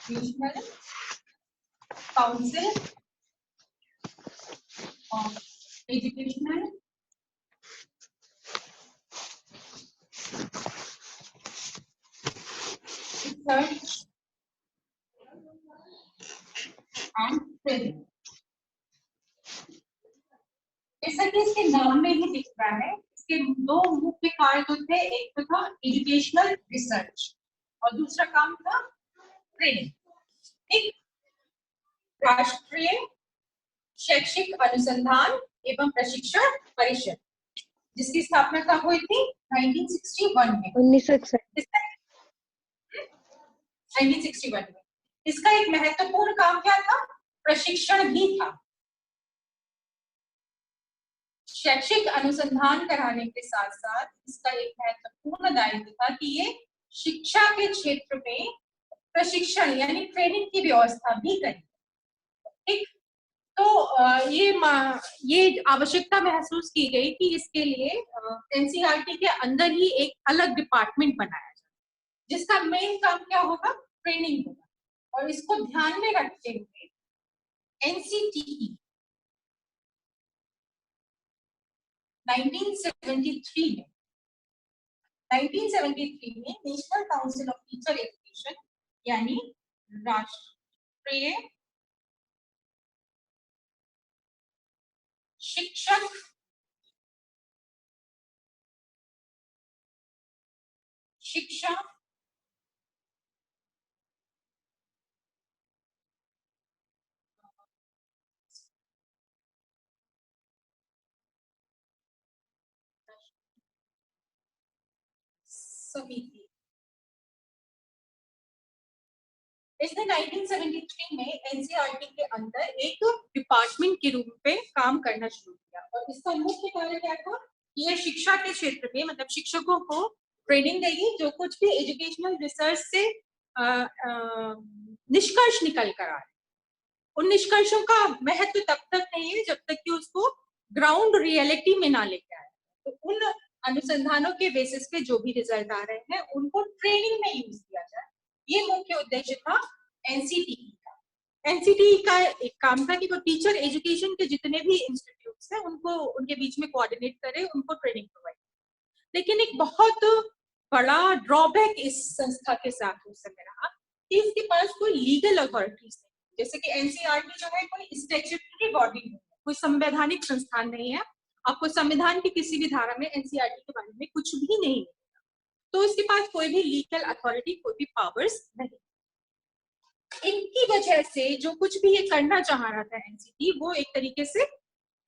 National council of educational research and training. जैसा कि इसके नाम में ही दिख रहा है, इसके दो मुख्य कार्य जो थे, एक तो था एजुकेशनल रिसर्च और दूसरा काम था ट्रेनिंग। एक राष्ट्रीय शैक्षिक अनुसंधान एवं प्रशिक्षण परिषद, जिसकी स्थापना कब हुई थी? 1961 में। 1961 में। इसका एक महत्वपूर्ण काम क्या था? प्रशिक्षण ही था। शैक्षिक अनुसंधान कराने के साथ साथ इसका एक महत्वपूर्ण दायित्व था कि ये शिक्षा के क्षेत्र में प्रशिक्षण यानी ट्रेनिंग की व्यवस्था भी करें। ठीक, तो ये आवश्यकता महसूस की गई कि इसके लिए एनसीईआरटी के अंदर ही एक अलग डिपार्टमेंट बनाया जाए, जिसका मेन काम क्या होगा? ट्रेनिंग होगा। और इसको ध्यान में रखते हुए एनसीटीई 1973 में national council of teacher education यानी राष्ट्रीय शिक्षक शिक्षा समिति, इसने 1973 में एनसीईआरटी के अंदर एक डिपार्टमेंट के रूप में काम करना शुरू किया। और इसका मुख्य कार्य क्या था? ये शिक्षा के क्षेत्र में मतलब शिक्षकों को ट्रेनिंग देगी, जो कुछ भी एजुकेशनल रिसर्च से निष्कर्ष निकल कर आए। उन निष्कर्षों का महत्व तब तक नहीं है जब तक कि उसको ग्राउंड रियलिटी में ना लेके आए। तो उन अनुसंधानों के बेसिस पे जो भी रिजल्ट आ रहे हैं उनको ट्रेनिंग में यूज किया जाए, ये मुख्य उद्देश्य था एनसीटीई का। एनसीटीई का एक काम था कि वो टीचर एजुकेशन के जितने भी इंस्टीट्यूट्स हैं उनको उनके बीच में कोऑर्डिनेट करे, उनको ट्रेनिंग प्रोवाइड। लेकिन एक बहुत बड़ा ड्रॉबैक इस संस्था के साथ उस समय रहा कि इसके पास कोई लीगल अथॉरिटीज नहीं, जैसे कि एनसीईआरटी जो है कोई स्टैट्यूटरी बॉडी नहीं है, कोई संवैधानिक संस्थान नहीं है। आपको संविधान की किसी भी धारा में एनसीईआरटी के बारे में कुछ भी नहीं मिलेगा। तो इसके पास कोई भी लीगल अथॉरिटी, कोई भी पावर्स नहीं। इनकी वजह से जो कुछ भी ये करना चाह रहा था एनसीटी, वो एक तरीके से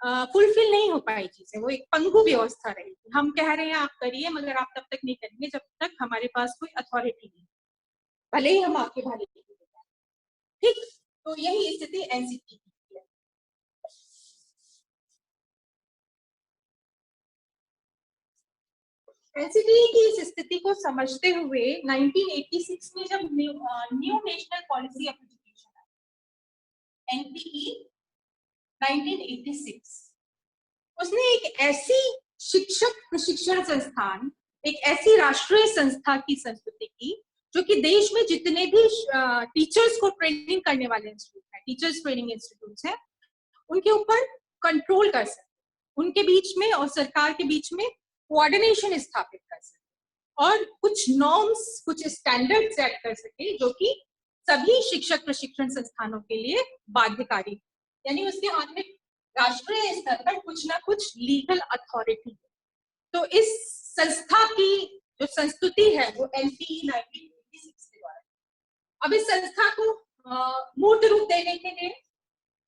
फुलफिल नहीं हो पाई चीजें। वो एक पंगु व्यवस्था रही। हम कह रहे हैं आप करिए, मगर आप तब तक नहीं करेंगे जब तक हमारे पास कोई अथॉरिटी नहीं, भले ही हम आपके भले के लिए। ठीक, तो यही स्थिति एनसीटी की है। एनसीटी की इस स्थिति को समझते हुए 1986 में जब new national policy of education I, NPE 1986, उसने एक ऐसी शिक्षक प्रशिक्षण संस्थान, एक ऐसी राष्ट्रीय संस्था की संस्कृति की जो कि देश में जितने भी टीचर्स को ट्रेनिंग करने वाले इंस्टीट्यूट हैं, टीचर्स ट्रेनिंग इंस्टीट्यूट्स हैं, उनके ऊपर कंट्रोल कर सके, उनके बीच में और सरकार के बीच में कोऑर्डिनेशन स्थापित कर सके और कुछ नॉर्म्स, कुछ स्टैंडर्ड सेट कर सके जो कि सभी शिक्षक प्रशिक्षण संस्थानों के लिए बाध्यकारी, यानी उसके हाथ में राष्ट्रीय स्तर पर कुछ ना कुछ लीगल अथॉरिटी है। तो इस संस्था की जो संस्तुति है वो एनपीई 1986 के द्वारा। अब इस संस्था को मूर्त रूप देने के लिए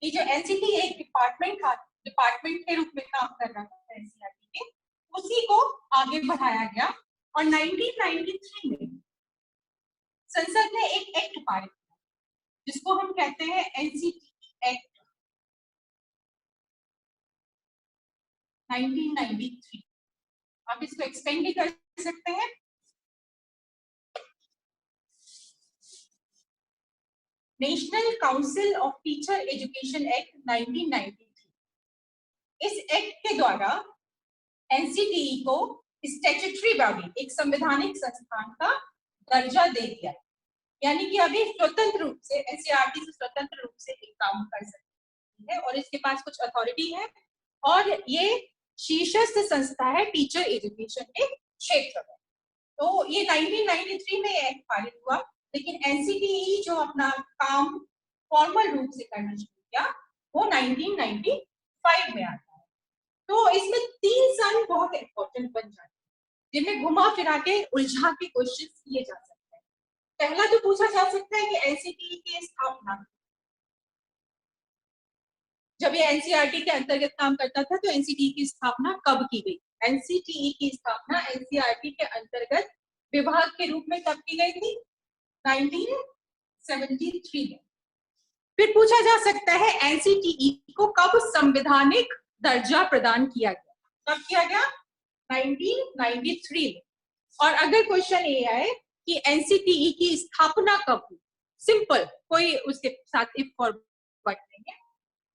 ये जो एनसीटी एक डिपार्टमेंट के रूप में काम कर रहा था एनसीईआरटी के, उसी को आगे बढ़ाया गया और 1993 में संसद ने एक एक्ट पारित किया जिसको हम कहते हैं एनसीटी एक्ट 1993। आप इसको एक्सपेंड भी कर सकते हैं। National council of teacher education act 1993। इस एक्ट के द्वारा एनसीटीई को स्टैट्यूटरी बॉडी, एक संवैधानिक संस्थान का दर्जा दे दिया। यानी कि अभी स्वतंत्र रूप से एनसीईआरटी से स्वतंत्र रूप से एक काम कर सकती है और इसके पास कुछ अथॉरिटी है और ये शीर्षस्थ संस्था है टीचर एजुकेशन के क्षेत्र में। तो ये 1993 में एक्ट पारित हुआ, लेकिन एनसीटीई जो अपना काम फॉर्मल रूप से करना शुरू किया वो 1995 में आता है। तो इसमें 3 साल बहुत इंपॉर्टेंट बन जाते हैं जिनमें घुमा फिरा के उलझा के क्वेश्चन किए जा सकते हैं। पहला तो पूछा जा सकता है कि एनसीटीई की स्थापना, जब ये एनसीईआरटी के अंतर्गत काम करता था तो एनसीटीई की स्थापना कब की गई? एनसीटीई की स्थापना एनसीईआरटी के अंतर्गत विभाग के रूप में कब की गई थी? 1973 में। फिर पूछा जा सकता है एनसीटीई को कब संवैधानिक दर्जा प्रदान किया गया? कब किया गया? 1993 में। और अगर क्वेश्चन ये है कि एनसीटीई की स्थापना कब हुई, सिंपल, कोई उसके साथ इफ और बट नहीं है,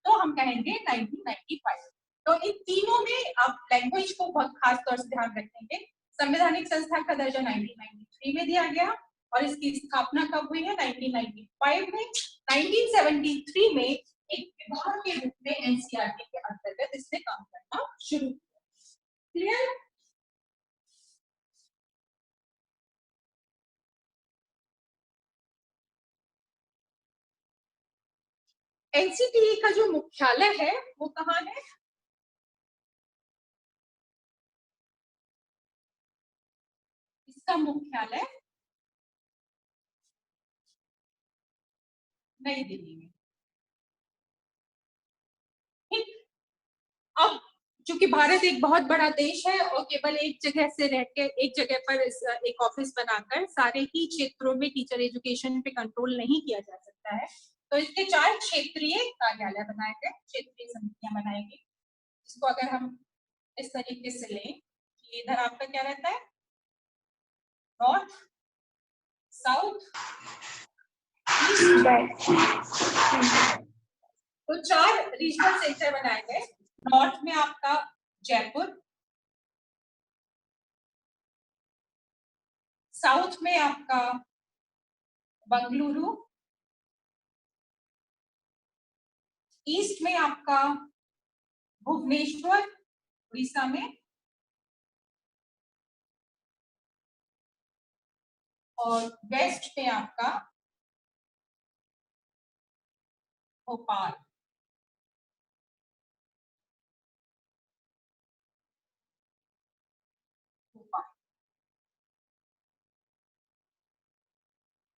तो हम कहेंगे 1995। तो इन तीनों में आप लैंग्वेज को बहुत खास तौर से ध्यान रखेंगे। संवैधानिक संस्था का दर्जा 1993 में दिया गया और इसकी स्थापना कब हुई है? 1995 में। 1973 में एक विभाग के रूप में एनसीईआरटी के अंतर्गत इसने काम करना शुरू किया। क्लियर? एनसीटीई का जो मुख्यालय है वो कहाँ है? इसका मुख्यालय नई दिल्ली में। ठीक। अब चूंकि भारत एक बहुत बड़ा देश है और केवल एक जगह से रह के एक जगह पर एक ऑफिस बनाकर सारे ही क्षेत्रों में टीचर एजुकेशन पे कंट्रोल नहीं किया जा सकता है, तो इसके 4 क्षेत्रीय कार्यालय बनाए गए, क्षेत्रीय समितियां बनाई गई, जिसको अगर हम इस तरीके से लें कि इधर आपका क्या रहता है? North, south, east. तो 4 रीजनल सेंटर बनाए गए। नॉर्थ में आपका जयपुर, साउथ में आपका बंगलुरु, ईस्ट में आपका भुवनेश्वर उड़ीसा में, और वेस्ट में आपका भोपाल।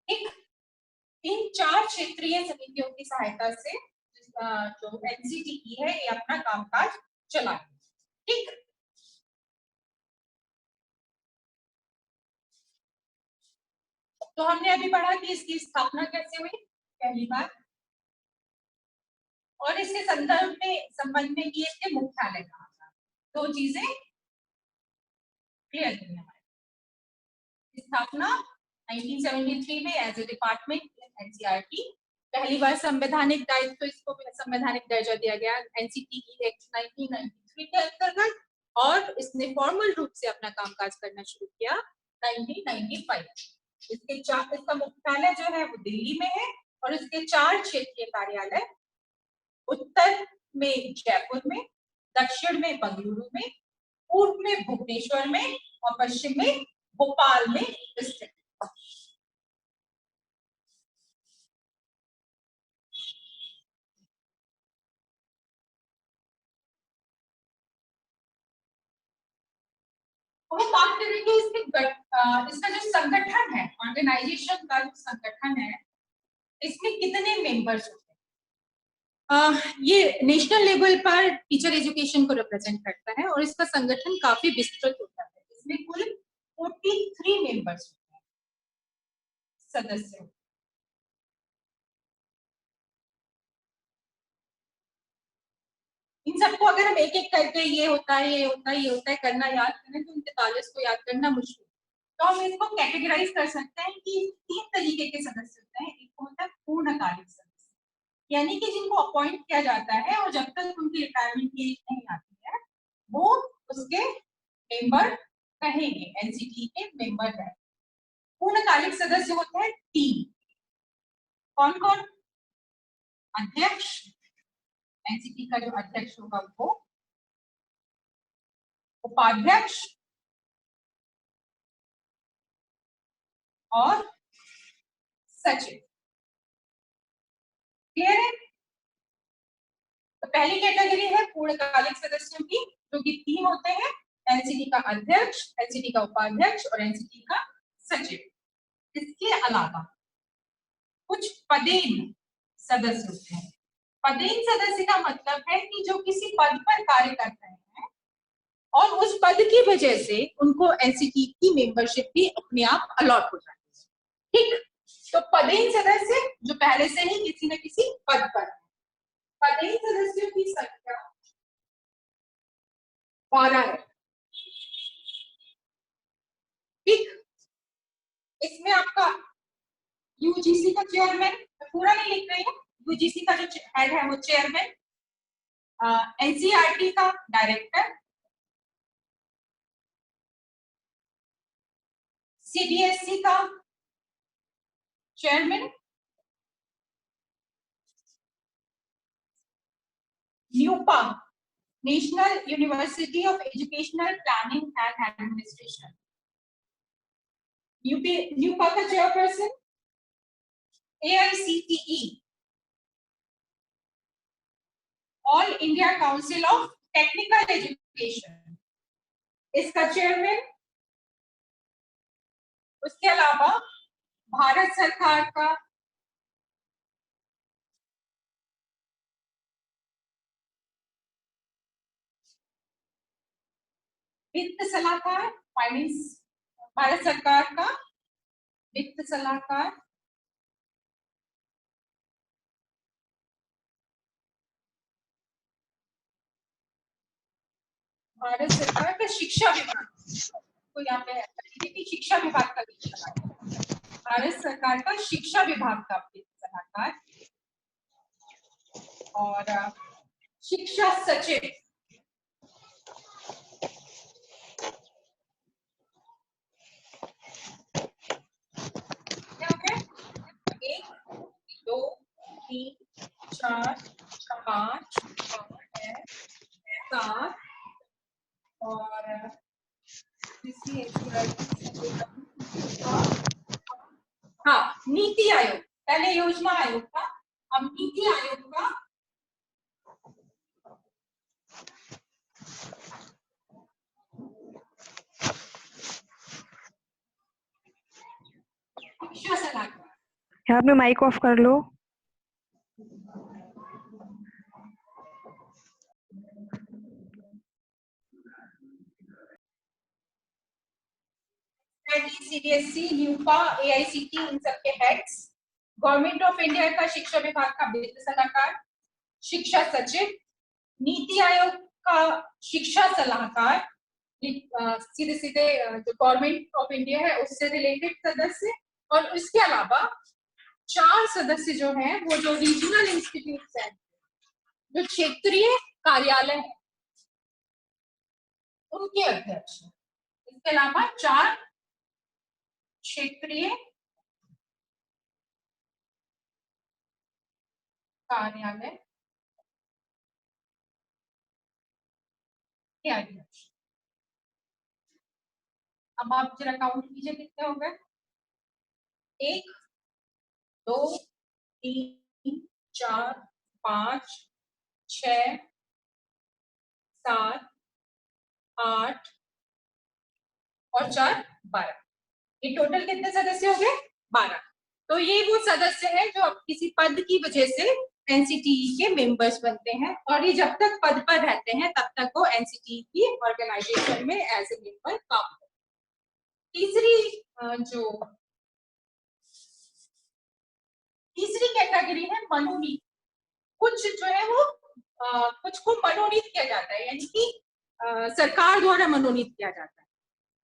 ठीक। इन 4 क्षेत्रीय समितियों की सहायता से जो एनसीटीई है ये अपना कामकाज चलाती है। ठीक। तो हमने अभी पढ़ा कि इसकी स्थापना कैसे हुई पहली बार, और इसके संबंध में ये इसके मुख्यालय कहा था। 2 चीजें क्लियर करनी हमारी। स्थापना 1973 में एज ए डिपार्टमेंट एनसीईआरटी, पहली बार संवैधानिक दायित्व, इसको संवैधानिक दर्जा दिया गया एनसीटीई एक्ट 1993 के अंतर्गत, और इसने फॉर्मल रूप से अपना कामकाज करना शुरू किया 1995। इसका मुख्यालय जो है वो दिल्ली में है और इसके 4 क्षेत्रीय कार्यालय उत्तर में जयपुर में, दक्षिण में बंगलुरु में, पूर्व में भुवनेश्वर में और पश्चिम में भोपाल में स्थित। और बात करेंगे इसका जो संगठन है, ऑर्गेनाइजेशन का जो संगठन है, इसमें कितने मेंबर्स होते हैं? ये नेशनल लेवल पर टीचर एजुकेशन को रिप्रेजेंट करता है और इसका संगठन काफी विस्तृत होता है। इसमें कुल 43 मेंबर्स होते हैं, सदस्य। इन सबको अगर हम एक एक करके ये होता है ये होता है ये होता है करना याद करें तो इन 43 को याद करना मुश्किल। तो हम इसको कैटेगराइज कर सकते हैं कि 3 तरीके के सदस्य होते हैं। एक होता है पूर्णकालिक सदस्य, यानी कि जिनको अपॉइंट किया जाता है और जब तक उनकी रिटायरमेंट की एज नहीं आती है वो उसके मेंबर रहेंगे, एनसीटी के मेंबर रहेंगे। पूर्णकालिक सदस्य होते हैं 3, कौन कौन? अध्यक्ष, एनसीटी का जो अध्यक्ष होगा वो, उपाध्यक्ष और सचिव। क्लियर है? तो पहली कैटेगरी है पूर्णकालिक सदस्यों की, जो कि 3 होते हैं, एनसीटी का अध्यक्ष, एनसीटी का उपाध्यक्ष और एनसीटी का सचिव। इसके अलावा कुछ पदेन सदस्य होते हैं। पदेन सदस्य का मतलब है कि जो किसी पद पर कार्य कर रहे हैं और उस पद की वजह से उनको एनसीटी की मेंबरशिप भी अपने आप अलॉट हो जाती है। ठीक, तो पदेन सदस्य जो पहले से ही किसी न किसी पद पर है। पदेन सदस्यों की संख्या 12 है। ठीक, इसमें आपका यूजीसी का चेयरमैन, पूरा नहीं लिख रही हूँ, यूजीसी का जो हेड है वो चेयरमैन, एनसीईआरटी का डायरेक्टर, सीबीएसई का chairman, NUEPA, national university of educational planning and administration, NUEPA का chairperson, AICTE, all India council of technical education, इसका चेयरमैन। उसके अलावा भारत सरकार का वित्त सलाहकार, फाइनेंस, भारत सरकार का वित्त सलाहकार, भारत सरकार का शिक्षा विभाग, तो यहाँ पे है कि शिक्षा विभाग का वित्त सलाहकार, भारत सरकार का शिक्षा विभाग का वित्त सलाहकार और शिक्षा सचिव। क्या हो गया? 1 2 3 4 5 6 7 और हाँ, नीति आयोग, पहले योजना आयोग था, अब नीति आयोग का शिक्षा सलाहकार। यहाँ पे माइक ऑफ कर लो। सीबीएसई, न्यूपा, एआईसीटी, इन सबके हेड्स। गवर्नमेंट ऑफ इंडिया का शिक्षा विभाग का वित्त सलाहकार, शिक्षा सचिव, नीति आयोग का शिक्षा सलाहकार, सीधे सीधे जो गवर्नमेंट ऑफ इंडिया है उससे रिलेटेड सदस्य, और इसके अलावा 4 सदस्य जो हैं वो जो रीजनल इंस्टीट्यूट हैं, जो क्षेत्रीय कार्यालय है, उनके अध्यक्ष। इसके अलावा 4 क्षेत्रीय कार्यालय के अध्यक्ष। अब आप जरा काउंट कीजिए कितने हो गए? 1 2 3 4 5 6 7 8 और 4 12। ये टोटल कितने सदस्य हो गए? 12। तो ये वो सदस्य हैं जो अब किसी पद की वजह से एनसीटीई के मेंबर्स बनते हैं, और ये जब तक पद पर रहते हैं तब तक वो एनसीटीई की ऑर्गेनाइजेशन में एज ए मेंबर काम करते हैं। तीसरी कैटेगरी है मनोनीत। कुछ जो है वो कुछ को मनोनीत किया जाता है, यानी कि सरकार द्वारा मनोनीत किया जाता है।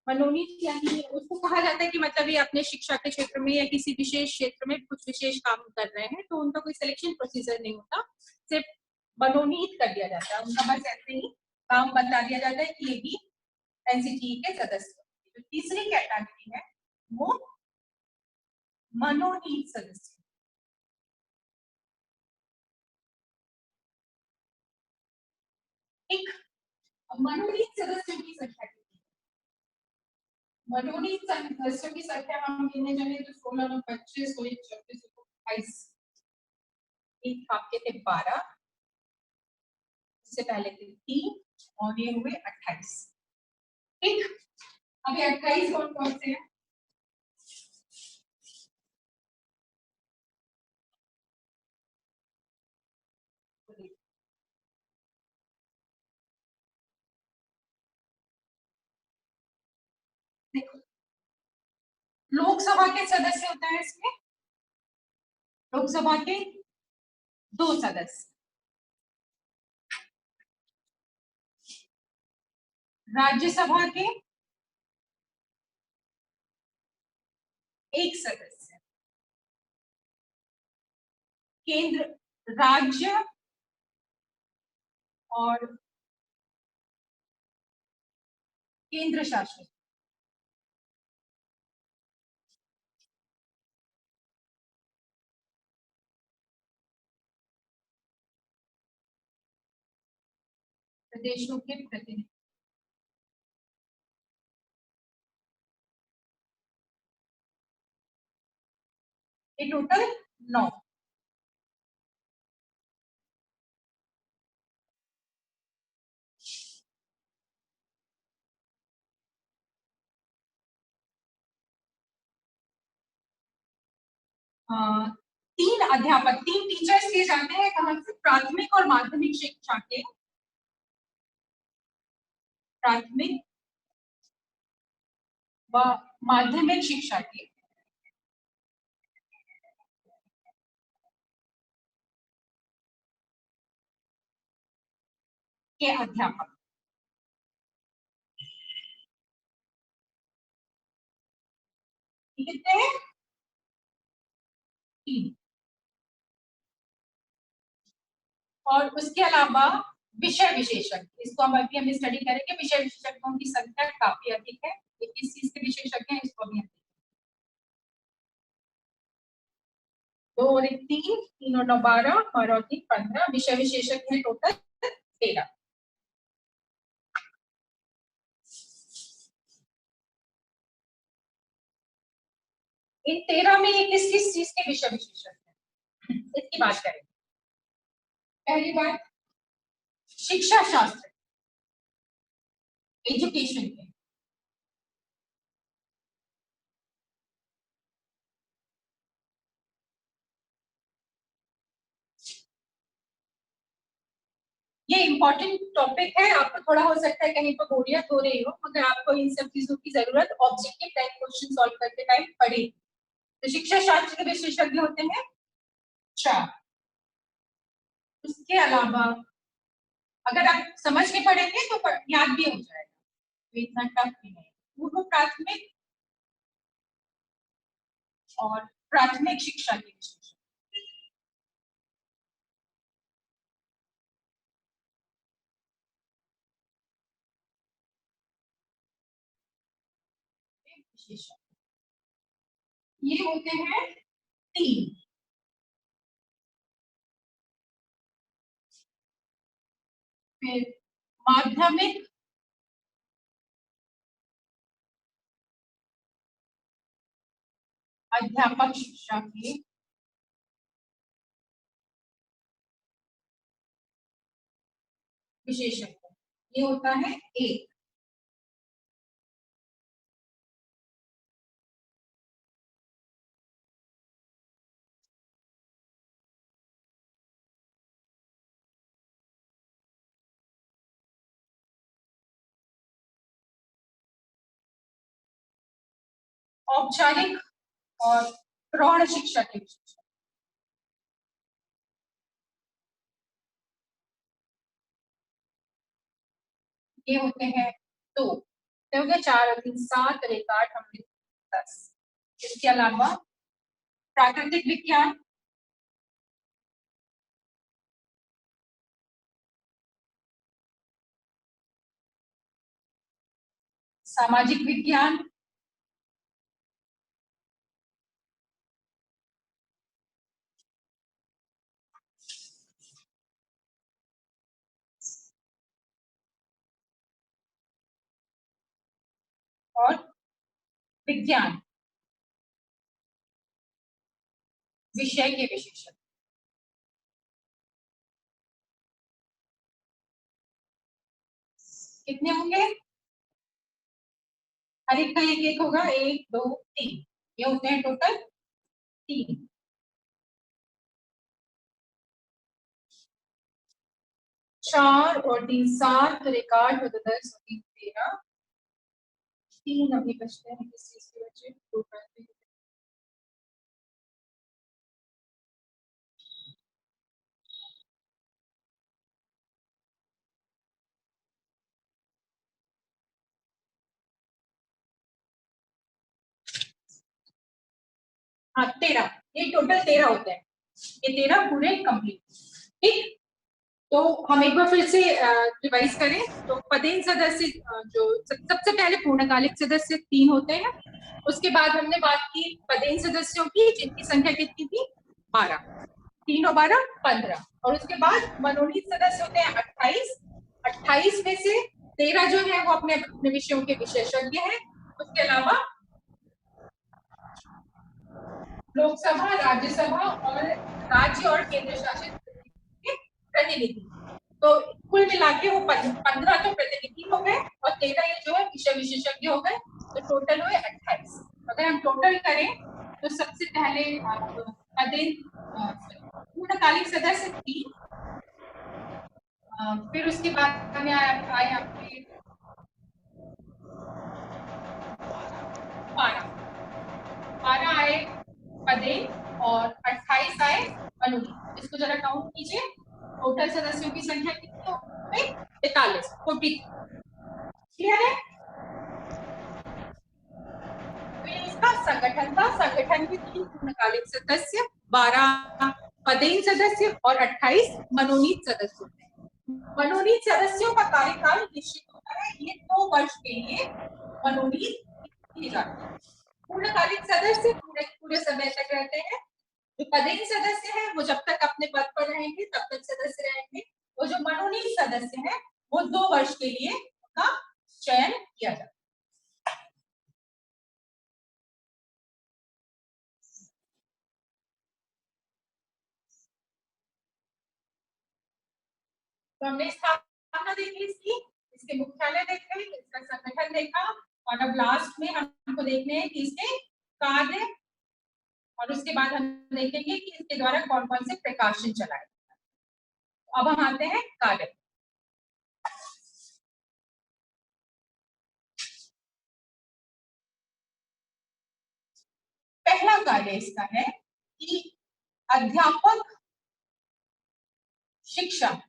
मनोनीत यानी उसको कहा जाता है कि मतलब ये अपने शिक्षा के क्षेत्र में या किसी विशेष क्षेत्र में कुछ विशेष काम कर रहे हैं, तो उनका कोई सिलेक्शन प्रोसीजर नहीं होता, सिर्फ मनोनीत कर दिया जाता है उनका, बस ऐसे ही काम बता दिया जाता है कि ये भी एनसीटीई के सदस्य। तो तीसरी कैटेगरी है वो मनोनीत सदस्य। एक मनोनीत सदस्यों की संख्या कितनी? मनोनीत सदस्यों की संख्या हम गिनने चले तो 16 और 25 और 24 और 28, एक आपके थे 12, इससे पहले थे 3 और ये हुए 28। ठीक, अभी 28 कौन कौन से हैं? देखो, लोकसभा के सदस्य होते हैं इसमें, लोकसभा के 2 सदस्य, राज्यसभा के 1 सदस्य, केंद्र, राज्य और केंद्र शासित प्रदेशों के प्रतिनिधि। ये टोटल 9। तीन अध्यापक, 3 टीचर्स दिए जाते हैं कहां से? प्राथमिक और माध्यमिक शिक्षा के, प्राथमिक व माध्यमिक शिक्षा के अध्यापक। कितने हैं? 3। और उसके अलावा विषय विशेषज्ञ, इसको हम अभी हम स्टडी करेंगे। विषय विशेषज्ञों की संख्या काफी अधिक है, ये किस चीज के विशेषज्ञ हैं इसको भी हम 2 और 1 3, 3 और 9 12, 12 और 3 15 विषय विशेषज्ञ हैं टोटल 13। इन 13 में ये किस किस चीज के विषय विशेषज्ञ हैं इसकी बात करें। पहली बात, शिक्षा शास्त्र, एजुकेशन के। ये इंपॉर्टेंट टॉपिक है, आपको थोड़ा हो सकता है कहीं पर बोरियत हो रही हो, मगर आपको इन सब चीजों की जरूरत ऑब्जेक्टिव टाइप क्वेश्चन सॉल्व करते टाइम पड़ेगी। तो शिक्षा शास्त्र के विशेषज्ञ होते हैं 4। उसके अलावा अगर आप समझ के पढ़ेंगे तो याद भी हो जाएगा, तो इतना टफ भी नहीं। पूर्व प्राथमिक और प्राथमिक शिक्षा के विशेषज्ञ। ये होते हैं 3। फिर माध्यमिक, अध्यापक शिक्षा के विशेषज्ञ, ये होता है 1। औपचारिक और प्रौढ़ शिक्षा के विशेषज्ञ, ये होते हैं 2। तो हो गया 4 और 3 7 और 1 8, हमने 10। इसके अलावा प्राकृतिक विज्ञान, सामाजिक विज्ञान, और विज्ञान विषय के विशेषज्ञ। कितने होंगे? हर एक का एक एक होगा, 1 2 3, ये होते हैं टोटल 3। 4 और 3 7, तो रिकॉर्ड हो तो 10 और 3 13, 3 अभी बचते हैं किस चीज के बचे, टोटल। हाँ 13, ये टोटल 13 होते हैं, ये 13 पूरे कंप्लीट। ठीक, तो हम एक बार फिर से रिवाइज करें। तो पदेन सदस्य जो सबसे पहले पूर्णकालिक सदस्य 3 होते हैं। उसके बाद हमने बात की पदेन सदस्यों की, जिनकी संख्या कितनी थी? 12। 3 और 12 15। और उसके बाद मनोनीत सदस्य होते हैं 28। 28 में से 13 जो है वो अपने अपने विषयों के विशेषज्ञ हैं। उसके अलावा लोकसभा, राज्यसभा और राज्य और केंद्र शासित के प्रतिनिधि। तो कुल मिला के वो 15 तो प्रतिनिधि हो गए और 13 ये जो है विषय विशेषज्ञ हो गए, तो टोटल हुए 28। अगर हम टोटल करें तो सबसे पहले आप पूर्णकालिक सदस्य 3, फिर उसके बाद में आए आपके 12 आए पदेन और 28 आए अनुनीत। इसको जरा काउंट कीजिए, टोटल सदस्यों की संख्या कितनी हो गई? 43, 43। क्लियर है? तो ये इसका संगठन था। संगठन के 3 पूर्णकालिक सदस्य, 12 पदेन सदस्य और 28 मनोनीत सदस्य थे। मनोनीत सदस्यों का कार्यकाल निश्चित होता है, ये 2 वर्ष के लिए मनोनीत किए जाते हैं। पूर्णकालिक सदस्य पूरे पूरे समय तक रहते हैं। जो पदेन सदस्य हैं वो जब तक अपने पद पर रहेंगे तब तक सदस्य रहेंगे। और जो मनोनीत सदस्य हैं वो 2 वर्ष के लिए उनका चयन किया जाता है। तो हमने स्थापना देखी इसकी, इसके मुख्यालय देखे, इसका संगठन देखा, और अब लास्ट में हमको देखने हैं कि इसके कार्य, और उसके बाद हम देखेंगे कि इसके द्वारा कौन कौन से प्रकाशन चलाए। अब हम आते हैं कार्य। पहला कार्य इसका है कि अध्यापक शिक्षा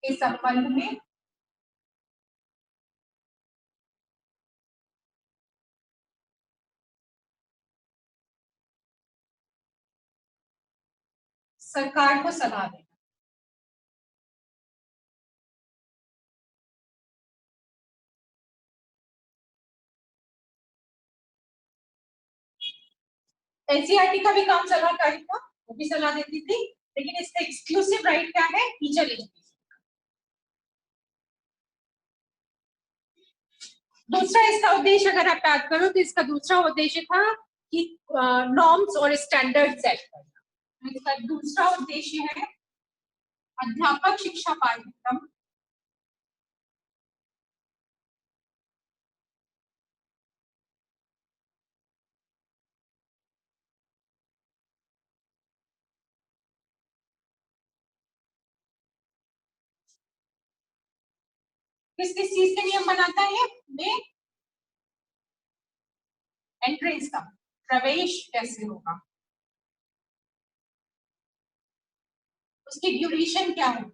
के संबंध में सरकार को सलाह देना। एनसीईआरटी का भी काम सलाहकारी था, वो भी सलाह देती थी, लेकिन इसका एक्सक्लूसिव राइट क्या है? Teacher education. दूसरा इसका उद्देश्य अगर आप याद करो तो इसका दूसरा उद्देश्य था कि नॉर्म्स और स्टैंडर्ड सेट करना। इसका दूसरा उद्देश्य है अध्यापक शिक्षा पाठ्यक्रम किस किस चीज के नियम बनाता है? ये एंट्रेंस का, प्रवेश कैसे होगा, उसकी ड्यूरेशन क्या होगी,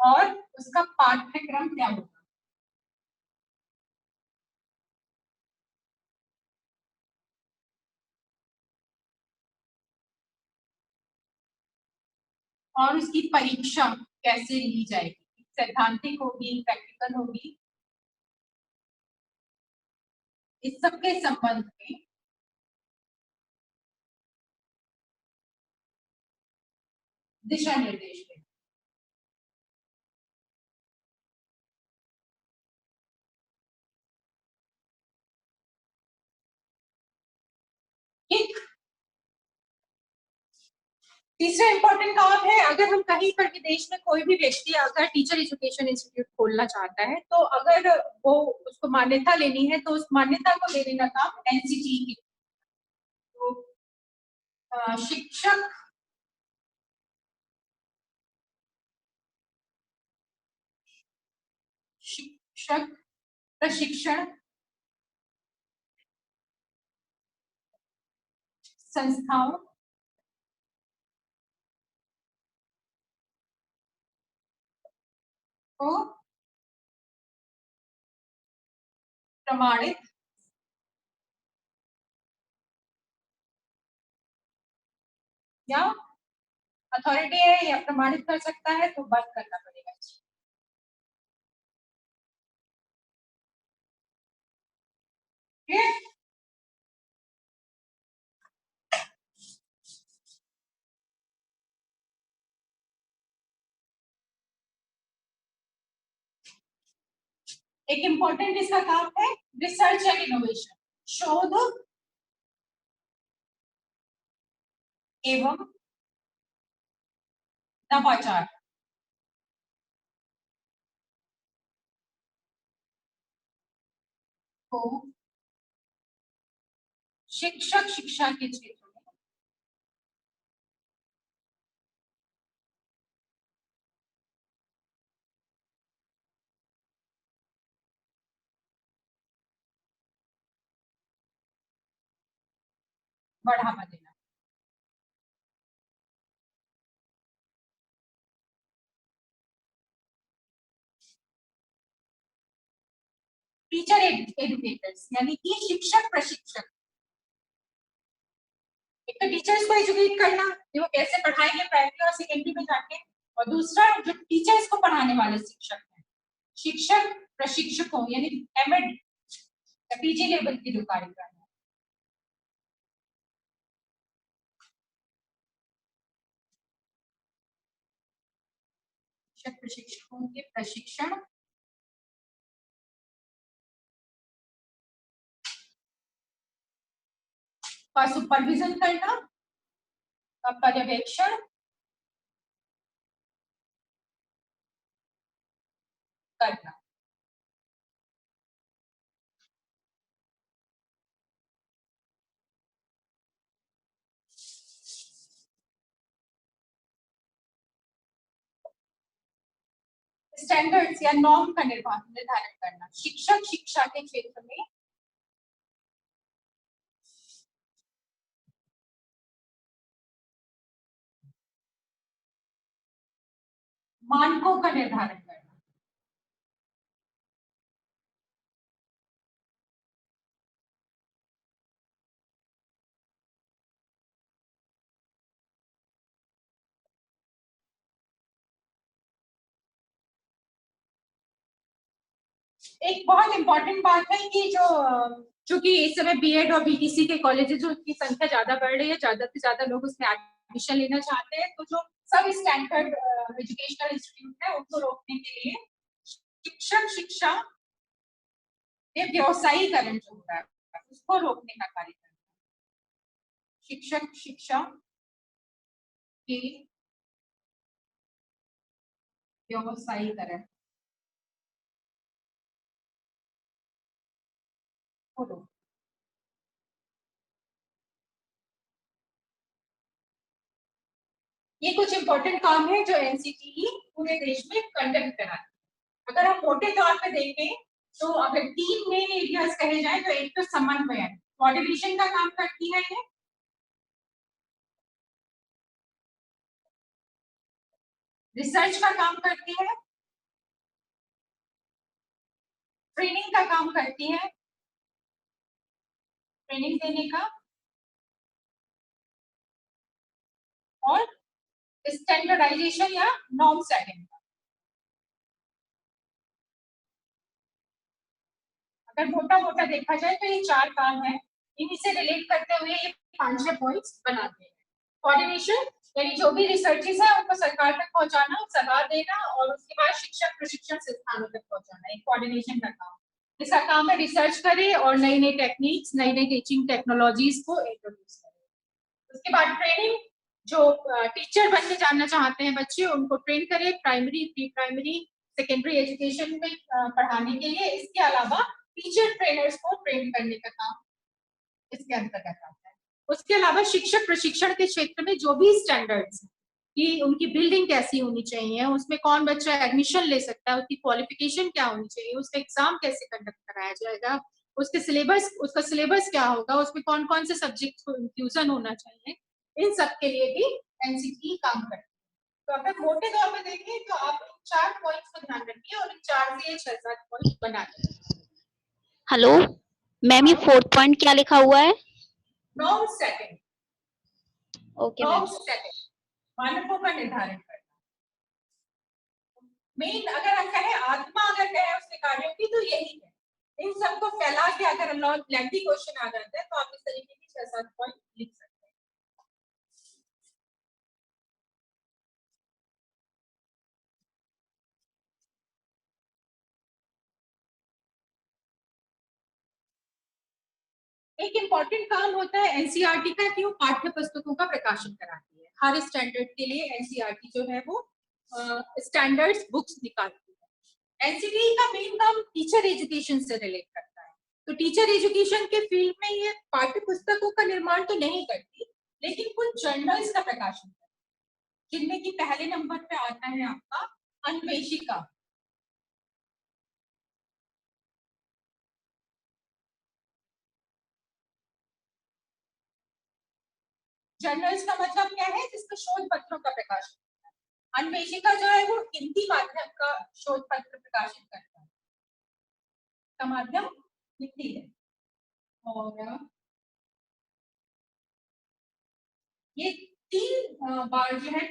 और उसका पाठ्यक्रम क्या होगा। और उसकी परीक्षा कैसे ली जाएगी, सैद्धांतिक होगी, प्रैक्टिकल होगी, इस सब के संबंध में दिशा निर्देश देना। ठीक। तीसरा इंपॉर्टेंट काम है, अगर हम कहीं पर विदेश में कोई भी व्यक्ति अगर टीचर एजुकेशन इंस्टीट्यूट खोलना चाहता है, तो अगर वो उसको मान्यता लेनी है, तो उस मान्यता को लेने का काम एनसीटी की। तो शिक्षक शिक्षक प्रशिक्षण संस्थाओं को प्रमाणित या अथॉरिटी है या प्रमाणित कर सकता है, तो बंद करना पड़ेगा। ठीक। एक इंपॉर्टेंट इसका काम है रिसर्च एंड इनोवेशन, शोध एवं नवाचार को शिक्षक शिक्षा के क्षेत्र में बढ़ावा देना। टीचर एजुकेटर्स यानी कि शिक्षक प्रशिक्षक, एक तो टीचर्स को एजुकेट करना कि वो कैसे पढ़ाएंगे प्राइमरी और सेकेंडरी में जाके, और दूसरा जो टीचर्स को पढ़ाने वाले शिक्षक हैं, शिक्षक प्रशिक्षकों यानी एमएड या पीजी लेवल की जो कार्यक्रम है। शिक्षक प्रशिक्षकों के प्रशिक्षण का सुपरविजन करना, का पर्यवेक्षण करना। स्टैंडर्ड्स या नॉर्म का निर्धारण करना, शिक्षक शिक्षा के क्षेत्र में मानकों का निर्धारण करना। एक बहुत इंपॉर्टेंट बात है कि जो चूंकि इस समय बीएड और बीटीसी के कॉलेजेस की संख्या ज्यादा बढ़ रही है, ज्यादा से ज्यादा लोग उसमें एडमिशन लेना चाहते हैं, तो जो सब स्टैंडर्ड एजुकेशनल इंस्टीट्यूट है उनको रोकने के लिए शिक्षक शिक्षा के व्यवसायीकरण जो हो रहा है उसको रोकने का कार्य करना है। शिक्षक शिक्षा के व्यवसायीकरण को रोकना। ये कुछ इंपॉर्टेंट काम है जो एनसीटीई पूरे देश में कंडक्ट करा है। अगर हम मोटे तौर पे देखें तो अगर 3 मेन एरियाज कहे जाए, तो एक तो समन्वयन, कोऑर्डिनेशन का काम करती है ये, रिसर्च का काम करती है, ट्रेनिंग का काम करती है, ट्रेनिंग देने का, और स्टैंडर्डाइजेशन या नॉर्म सेटिंग का। अगर मोटा मोटा देखा जाए तो ये 4 काम है, इन्हीं से रिलेट करते हुए ये 5-6 पॉइंट्स बनाते हैं। कोऑर्डिनेशन यानी जो भी रिसर्चेस है उनको सरकार तक पहुंचाना, सलाह देना और उसके बाद शिक्षक प्रशिक्षण संस्थानों तक पहुंचाना, एक कोऑर्डिनेशन का काम। इसका काम है रिसर्च करे और नई नई टेक्निक्स, नई नई टीचिंग टेक्नोलॉजीज को इंट्रोड्यूस करे। उसके बाद ट्रेनिंग, जो टीचर बनने जाना चाहते हैं बच्चे उनको ट्रेन करे, primary, pre primary, secondary education में पढ़ाने के लिए। इसके अलावा टीचर ट्रेनर्स को ट्रेन करने का काम इसके अंतर्गत आता है। उसके अलावा शिक्षक प्रशिक्षण के क्षेत्र में जो भी स्टैंडर्ड्स कि उनकी बिल्डिंग कैसी होनी चाहिए, उसमें कौन बच्चा एडमिशन ले सकता है, उसकी क्वालिफिकेशन क्या होनी चाहिए, उसका एग्जाम कैसे कंडक्ट कराया जाएगा, उसके सिलेबस, उसका सिलेबस क्या होगा, उसमें कौन कौन से सब्जेक्ट को इंक्लूजन होना चाहिए, इन सब के लिए भी एनसीटी काम करती है। तो अगर मोटे तौर पे देखें तो आप इन 4 पॉइंट्स को ध्यान रखिए और इन 4 से 6-7 पॉइंट बना लें। हेलो मैम, ये 4th पॉइंट क्या लिखा हुआ है? Norm setting. Okay ma'am. मानकों का निर्धारण करना। मेन अगर हम कहें, आत्मा अगर कहें उसके कार्यों की तो यही है। इन सबको फैला के अगर लेंथी क्वेश्चन आ जाता है तो आप इस तरीके की 6-7 पॉइंट लिख सकते हैं। एक इंपॉर्टेंट काम होता है एनसीईआरटी का कि वो पाठ्य पुस्तकों का प्रकाशन कराती है। हर स्टैंडर्ड के लिए एनसीईआरटी जो है वो स्टैंडर्ड्स बुक्स निकालती है। एनसीईआरटी का मेन काम टीचर एजुकेशन से रिलेट करता है। तो टीचर एजुकेशन के फील्ड में ये पाठ्य पुस्तकों का निर्माण तो नहीं करती, लेकिन कुछ जर्नल्स का प्रकाशन करती है, जिनमें कि पहले नंबर पे आता है आपका अन्वेषिका। जर्नल्स का मतलब क्या है? जिसमें शोध पत्रों का प्रकाशन होता है। अन्वेषिका जो है वो हिंदी माध्यम का शोध पत्र प्रकाशित करता है, का माध्यम हिंदी है। और ये 3 बार जो है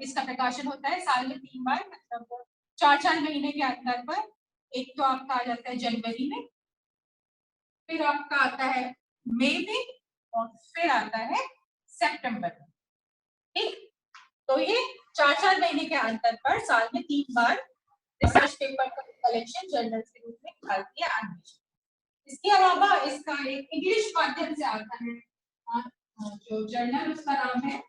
इसका प्रकाशन होता है, साल में 3 बार, मतलब 4-4 महीने के अंतर पर। एक तो आपका आ जाता है जनवरी में, फिर आपका आता है मई में, और फिर आता है सितंबर में। ठीक, तो ये 4-4 महीने के अंतर पर साल में 3 बार रिसर्च पेपर का कलेक्शन जर्नल्स के रूप में निकालती है अन्वेषण। इसके अलावा इसका एक इंग्लिश माध्यम से आता है जो जर्नल, उसका नाम है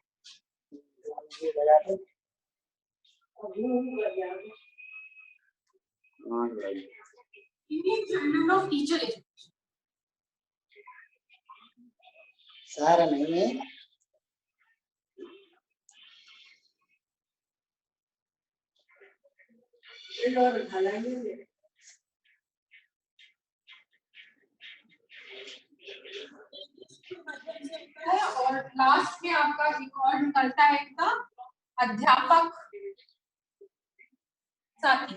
Indian journal of teacher education. सारा नहीं है। और लास्ट में आपका एक और निकलता है इसका अध्यापक साथी।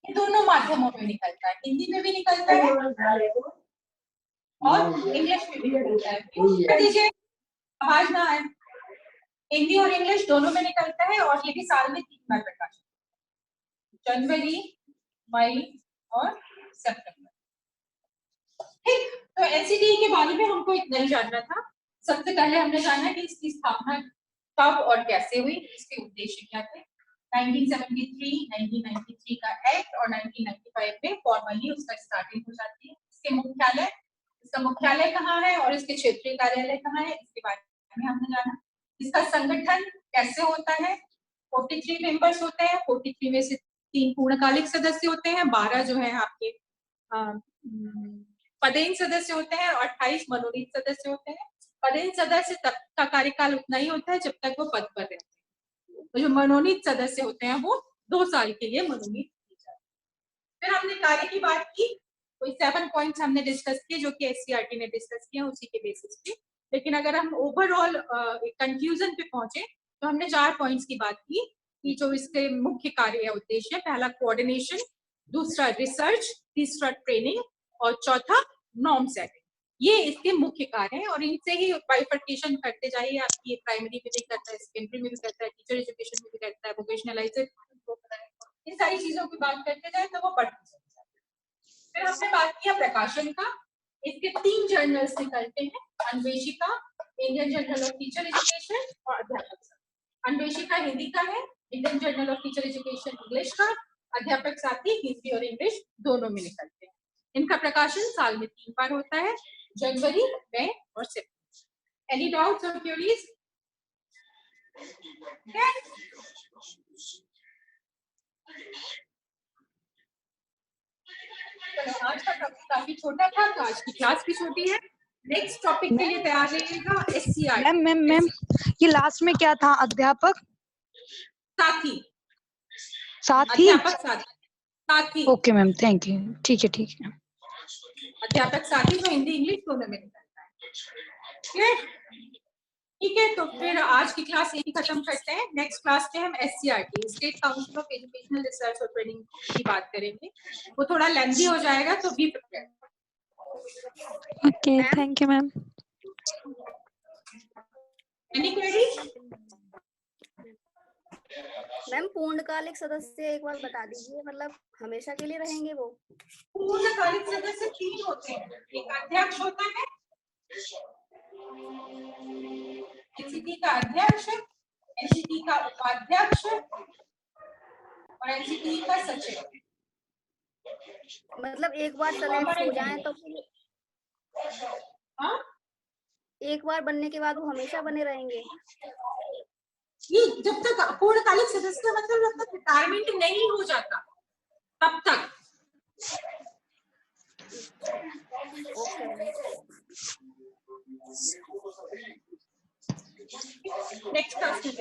ये दोनों माध्यमों में निकलता है, हिंदी में भी निकलता है और इंग्लिश में भी निकलता है। कर दीजिए, आवाज ना आए। हिंदी और इंग्लिश दोनों में निकलता है और ये भी साल में 3 बार प्रकाशित, जनवरी, मई और सितंबर। ठीक, तो एनसीटी के बारे में हमको इतना ही जानना था। सबसे पहले हमने जाना कि इसकी स्थापना कब और कैसे हुई, इसके उद्देश्य क्या थे। 1973, 1993 का एक्ट और 1995 में फॉर्मली उसका स्टार्टिंग हो जाती है। इसका मुख्यालय कहाँ है और इसके क्षेत्रीय कार्यालय कहाँ है, इसके बारे में हमने जाना। इसका संगठन कैसे होता है। 43 मेंबर्स होते हैं, 43 में से 3 पूर्णकालिक सदस्य होते हैं, 12 जो है आपके पदेन सदस्य होते हैं और 28 मनोनीत सदस्य होते हैं। पदेन सदस्य तब का कार्यकाल उतना ही होता है जब तक वो पद पर रहते हैं। तो जो मनोनीत सदस्य होते हैं वो 2 साल के लिए मनोनीत किए जाते हैं। फिर हमने कार्य की बात की, कोई 7 पॉइंट्स हमने डिस्कस किए जो कि एससीईआरटी ने डिस्कस किया उसी के बेसिस पे। लेकिन अगर हम ओवरऑल कंक्लूजन पे पहुंचे तो हमने 4 पॉइंट्स की बात की कि जो इसके मुख्य कार्य या उद्देश्य है। पहला कोऑर्डिनेशन, दूसरा रिसर्च, तीसरा ट्रेनिंग और चौथा नॉर्म सेटिंग। ये इसके मुख्य कार्य हैं और इनसे ही बाइफर्केशन करते जाइए। आपकी ये प्राइमरी में भी करता है, सेकेंडरी में भी करता है, टीचर एजुकेशन में भी करता है, वोकेशनलाइजेशन, इन सारी चीजों की बात करते जाए तो वो बढ़ती जाती है। फिर हमने बात किया प्रकाशन का। इसके 3 जर्नल्स निकलते हैं, Anveshika, Indian journal of teacher education और अध्यापक साथी। अन्वेषिका हिंदी का है, Indian journal of teacher education English का, अध्यापक साथी हिंदी और इंग्लिश दोनों में निकलते हैं। इनका प्रकाशन साल में 3 बार होता है, जनवरी, मई और सितंबर। एनी डाउट्स और क्वेरीज? चलो, आज का टॉपिक काफी छोटा था तो आज की क्लास भी छोटी है। नेक्स्ट टॉपिक के लिए तैयार रहिएगा। SCRT मैम ये लास्ट में क्या था? अध्यापक साथी, साथी। अध्यापक साथी। Okay ma'am, thank you. ठीक है। अध्यापक साथी जो हिंदी इंग्लिश दोनों में निकलता है। ठीक है, तो फिर आज की क्लास यही खत्म करते हैं। नेक्स्ट क्लास में हम SCRT, state council of educational research और ट्रेनिंग की बात करेंगे। वो थोड़ा लेंथी हो जाएगा, तो be prepared. Okay, thank you ma'am. Any query? Ma'am पूर्णकालिक सदस्य एक बार बता दीजिए, मतलब हमेशा के लिए रहेंगे वो? पूर्णकालिक सदस्य 3 होते हैं। एक अध्यक्ष होता है, एनसीटी का अध्यक्ष, एनसीटी का उपाध्यक्ष और एनसीटी का सचिव। मतलब एक बार सेलेक्ट हो जाए तो हाँ, एक बार बनने के बाद वो हमेशा बने रहेंगे? ये जब तक पूर्णकालिक सदस्य का मतलब जब तक रिटायरमेंट नहीं हो जाता तब तक। नेक्स्ट क्लास में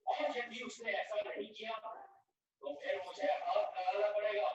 और यदि उसने ऐसा नहीं किया तो फिर मुझे हाथ लगाना पड़ेगा।